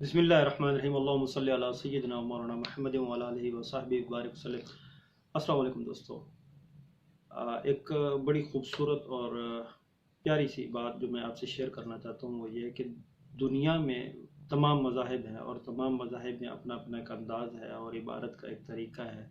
بسم اللہ الرحمن الرحیم اللہم صلی علی سیدنا مولانا محمد وعلی آلہ وصحبہ وبارک وسلم۔ السلام علیکم دوستو، ایک بڑی خوبصورت اور پیاری سی بات جو میں آپ سے شیئر کرنا چاہتا ہوں وہ یہ ہے کہ دنیا میں تمام مذاہب ہیں اور تمام مذاہب میں اپنا اپنا ایک انداز ہے اور عبادت کا ایک طریقہ ہے،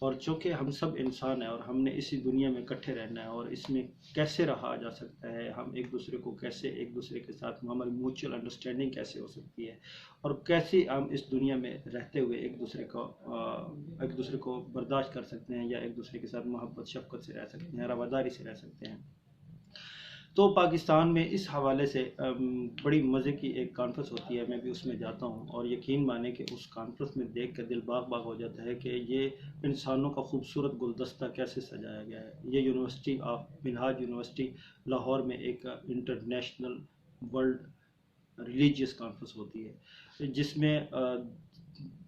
اور چونکہ ہم سب انسان ہیں اور ہم نے اسی دنیا میں اکٹھے رہنا ہے، اور اس میں کیسے رہا جا سکتا ہے، ہم ایک دوسرے کو کیسے ایک دوسرے کے ساتھ ہماری میوچل انڈرسٹینڈنگ کیسے ہو سکتی ہے، اور کیسے ہم اس دنیا میں رہتے ہوئے ایک دوسرے کو برداشت کر سکتے ہیں یا ایک دوسرے کے ساتھ محبت شفقت سے رہ سکتے ہیں، رواداری سے رہ سکتے ہیں۔ تو پاکستان میں اس حوالے سے بڑی مزے کی ایک کانفرنس ہوتی ہے، میں بھی اس میں جاتا ہوں، اور یقین مانیں کہ اس کانفرنس میں دیکھ کر دل باغ باغ ہو جاتا ہے کہ یہ انسانوں کا خوبصورت گلدستہ کیسے سجایا گیا ہے۔ یہ university of Minhaj university Lahore میں ایک انٹرنیشنل ورلڈ ریلیجیس کانفرنس ہوتی ہے، جس میں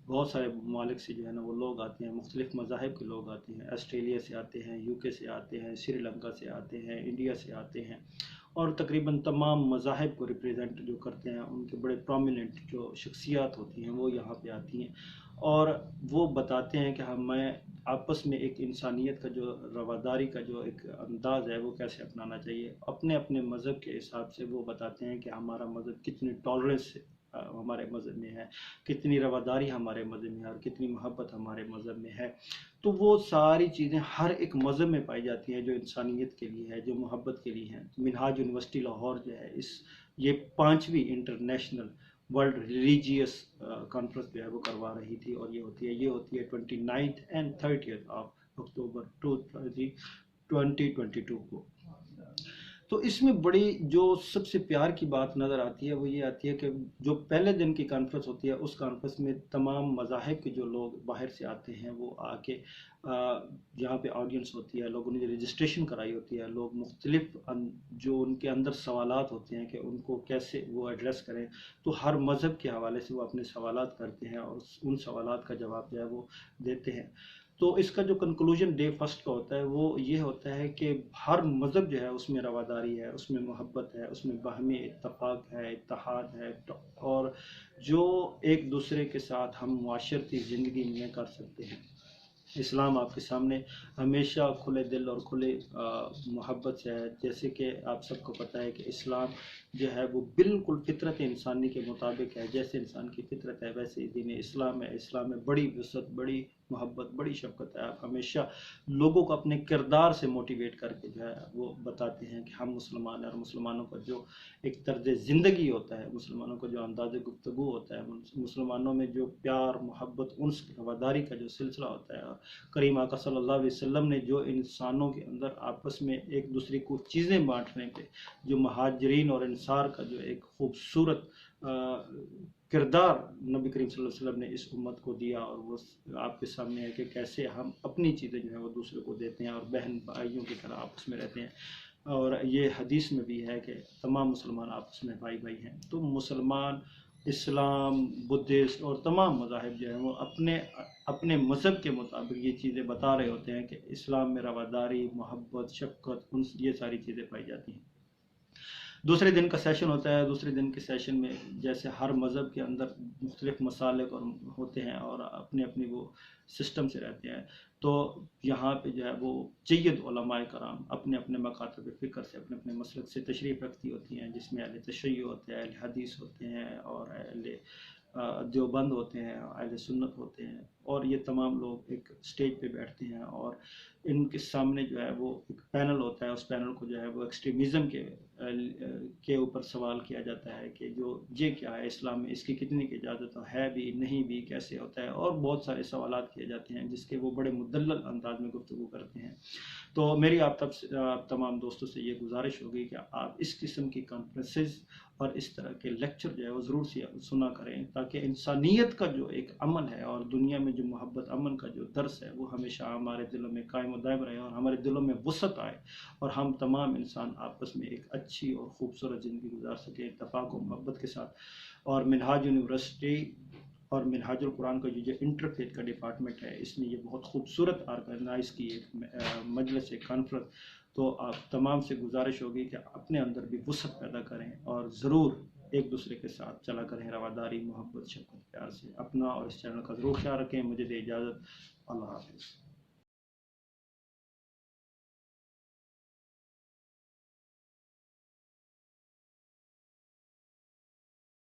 بہت سارے ممالک سے جو ہے نا وہ لوگ آتے ہیں، مختلف مذاہب کے لوگ آتے ہیں، آسٹریلیا سے آتے ہیں، یو کے سے آتے ہیں، سری لنکا سے آتے ہیں، انڈیا سے آتے ہیں، اور تقریباً تمام مذاہب کو ریپریزنٹ جو کرتے ہیں ان کے بڑے پرومیننٹ جو شخصیات ہوتی ہیں وہ یہاں پہ آتی ہیں، اور وہ بتاتے ہیں کہ ہمیں آپس میں ایک انسانیت کا جو رواداری کا جو ایک انداز ہے وہ کیسے اپنانا چاہیے۔ اپنے اپنے مذہب کے حساب سے وہ بتاتے ہیں کہ ہمارا مذہب کتنی ٹالرنس ہمارے مذہب میں ہے، کتنی رواداری ہمارے مذہب میں ہے، اور کتنی محبت ہمارے مذہب میں ہے۔ تو وہ ساری چیزیں ہر ایک مذہب میں پائی جاتی ہیں جو انسانیت کے لیے ہے، جو محبت کے لیے ہیں۔ منہاج یونیورسٹی لاہور جو ہے یہ 5ویں انٹرنیشنل ورلڈ ریلیجیس کانفرنس جو ہے وہ کروا رہی تھی، اور یہ ہوتی ہے 29 اینڈ 30 آف اکتوبر 2022 کو۔ تو اس میں بڑی جو سب سے پیار کی بات نظر آتی ہے وہ یہ آتی ہے کہ جو پہلے دن کی کانفرنس ہوتی ہے اس کانفرنس میں تمام مذاہب کے جو لوگ باہر سے آتے ہیں وہ آ کے یہاں پہ آڈینس ہوتی ہے، لوگوں نے رجسٹریشن کرائی ہوتی ہے، لوگ مختلف جو ان کے اندر سوالات ہوتے ہیں کہ ان کو کیسے وہ ایڈریس کریں، تو ہر مذہب کے حوالے سے وہ اپنے سوالات کرتے ہیں اور ان سوالات کا جواب جو ہے وہ دیتے ہیں۔ تو اس کا جو کنکلوژن ڈے فرسٹ کا ہوتا ہے وہ یہ ہوتا ہے کہ ہر مذہب جو ہے اس میں رواداری ہے، اس میں محبت ہے، اس میں باہمی اتفاق ہے، اتحاد ہے، اور جو ایک دوسرے کے ساتھ ہم معاشرتی زندگی میں کر سکتے ہیں۔ اسلام آپ کے سامنے ہمیشہ کھلے دل اور کھلے محبت سے ہے، جیسے کہ آپ سب کو پتہ ہے کہ اسلام جو ہے وہ بالکل فطرت انسانی کے مطابق ہے، جیسے انسان کی فطرت ہے ویسے ہی دین اسلام ہے۔ اسلام میں بڑی وسعت، بڑی محبت، بڑی شفقت ہے۔ آپ ہمیشہ لوگوں کو اپنے کردار سے موٹیویٹ کر کے جو ہے وہ بتاتے ہیں کہ ہم مسلمان ہیں، اور مسلمانوں کا جو ایک طرز زندگی ہوتا ہے، مسلمانوں کا جو انداز گفتگو ہوتا ہے، مسلمانوں میں جو پیار، محبت، انس، رواداری کا جو سلسلہ ہوتا ہے، کریم آقا صلی اللہ علیہ وسلم نے جو انسانوں کے اندر آپس میں ایک دوسرے کو چیزیں بانٹنے پہ جو مہاجرین اور انصار کا جو ایک خوبصورت کردار نبی کریم صلی اللہ علیہ وسلم نے اس امت کو دیا، اور وہ آپ کے سامنے ہے کہ کیسے ہم اپنی چیزیں جو ہیں وہ دوسرے کو دیتے ہیں اور بہن بھائیوں کی طرح آپس میں رہتے ہیں، اور یہ حدیث میں بھی ہے کہ تمام مسلمان آپس میں بھائی بھائی ہیں۔ تو مسلمان، اسلام، بدھسٹ اور تمام مذاہب جو ہیں وہ اپنے مذہب کے مطابق یہ چیزیں بتا رہے ہوتے ہیں کہ اسلام میں رواداری، محبت، شفقت، یہ ساری چیزیں پائی جاتی ہیں۔ دوسرے دن کا سیشن ہوتا ہے، دوسرے دن کے سیشن میں جیسے ہر مذہب کے اندر مختلف مسالک ہوتے ہیں اور اپنے اپنے وہ سسٹم سے رہتے ہیں، تو یہاں پہ جو ہے وہ جید علماء کرام اپنے اپنے مکاتب فکر سے، اپنے اپنے مسلک سے تشریف رکھتی ہوتی ہیں، جس میں اہل تشیع ہوتے ہیں، اہل حدیث ہوتے ہیں، اور اہل دیوبند ہوتے ہیں، اہل سنت ہوتے ہیں، اور یہ تمام لوگ ایک سٹیج پہ بیٹھتے ہیں، اور ان کے سامنے جو ہے وہ ایک پینل ہوتا ہے، اس پینل کو جو ہے وہ ایکسٹریمزم کے اوپر سوال کیا جاتا ہے کہ جو یہ کیا ہے اسلام میں، اس کی کتنی کی اجازت ہے بھی، نہیں بھی، کیسے ہوتا ہے، اور بہت سارے سوالات کیے جاتے ہیں جس کے وہ بڑے مدلل انداز میں گفتگو کرتے ہیں۔ تو میری آپ تمام دوستوں سے یہ گزارش ہوگی کہ آپ اس قسم کی کانفرنسز اور اس طرح کے لیکچر جو ہے وہ ضرور سنا کریں، تاکہ انسانیت کا جو ایک امن ہے اور دنیا میں جو محبت امن کا جو درس ہے وہ ہمیشہ ہمارے دلوں میں قائم و دائم رہے، اور ہمارے دلوں میں وسعت آئے، اور ہم تمام انسان آپس میں ایک اچھی اور خوبصورت زندگی گزار سکیں اتفاق و محبت کے ساتھ۔ اور منہاج یونیورسٹی اور منہاج القرآن کا جو انٹرفیتھ کا ڈپارٹمنٹ ہے، اس نے یہ بہت خوبصورت آرگنائز کی ایک مجلس، ایک کانفرنس۔ تو آپ تمام سے گزارش ہوگی کہ اپنے اندر بھی وسعت پیدا کریں، اور ضرور ایک دوسرے کے ساتھ چلا کریں رواداری محبت شفقت پیار سے. اپنا اور اس چینل کا ضرور خیال رکھیں. مجھے دے اجازت. اللہ حافظ.